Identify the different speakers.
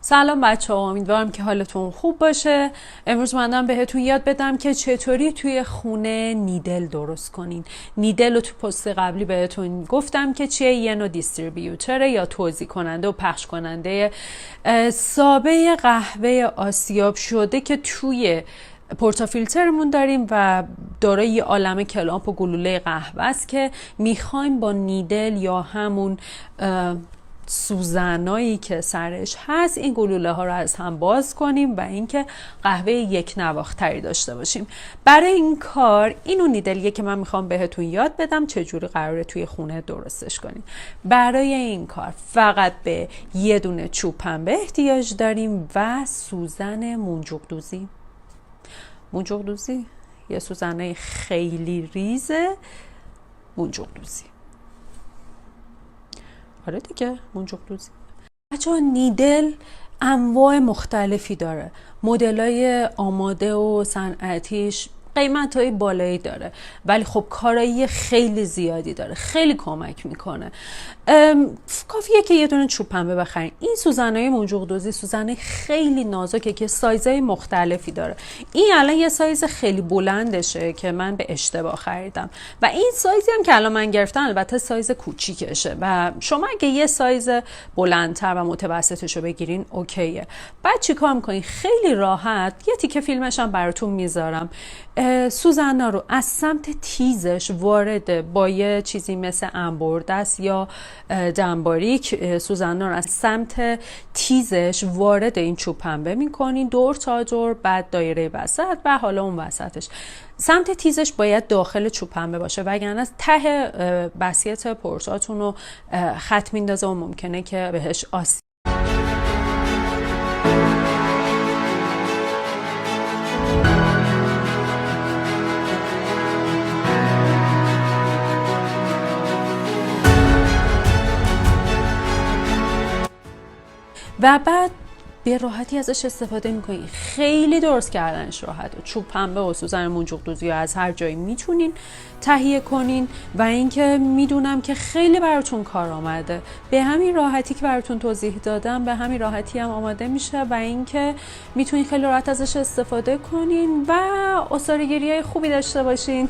Speaker 1: سلام بچه ها، امیدوارم که حالتون خوب باشه. امروز منم بهتون یاد بدم که چطوری توی خونه نیدل درست کنین. نیدل رو تو پست قبلی بهتون گفتم که چیه، یه نوع دیستریبیوتره یا توزیع کننده و پخش کننده سابه قهوه آسیاب شده که توی پورتافیلترمون داریم و دارای یه عالمه کلامپ و گلوله قهوه است که میخوایم با نیدل یا همون سوزنایی که سرش هست این گلوله ها رو از هم باز کنیم و اینکه قهوه یک نواختری داشته باشیم. برای این کار اینو نیدلیه که من میخوام بهتون یاد بدم چجوری قراره توی خونه درستش کنیم. برای این کار فقط به یه دونه چوب پنبه احتیاج داریم و سوزن منجوق دوزی یه سوزنه خیلی ریزه منجوق دوزی. آره دیگه، منجوق دوزی. بچه‌ها نیدل انواع مختلفی داره، مدلای آماده و صنعتیش قیمت‌های بالایی داره، ولی خب کارایی خیلی زیادی داره، خیلی کمک میکنه. کافیه که یه دونه چوب پنبه بخرین. این سوزنای منجوق دوزی سوزنای خیلی نازکه که سایزهای مختلفی داره. این الان یه سایز خیلی بلندشه که من به اشتباه خریدم و این سایزی هم که الان من گرفتم البته سایز کوچیکشه و شما اگه یه سایز بلندتر و متوسطش رو بگیرین اوکیه. بعد چیکار میکنین؟ خیلی راحت یه تیکه فیلمش هم براتون میذارم. سوزنا رو از سمت تیزش وارد با یه چیزی مثل انبردست یا دنباریک سوزنا رو از سمت تیزش وارد این چوب پنبه میکنین دور تا دور، بعد دایره وسط و حالا اون وسطش. سمت تیزش باید داخل چوب پنبه باشه وگرنه ته بسیط پورتاتون رو خط میندازه و ممکنه که بهش آسیب. و بعد به راحتی ازش استفاده میکنین. خیلی درست کردنش راحته. چوب پنبه و سوزن منجوق دوزی از هر جایی میتونین تهیه کنین و اینکه میدونم که خیلی براتون کار آمده. به همین راحتی که براتون توضیح دادم به همین راحتی هم آماده میشه و اینکه میتونین خیلی راحت ازش استفاده کنین و عصاره‌گیری خوبی داشته باشین.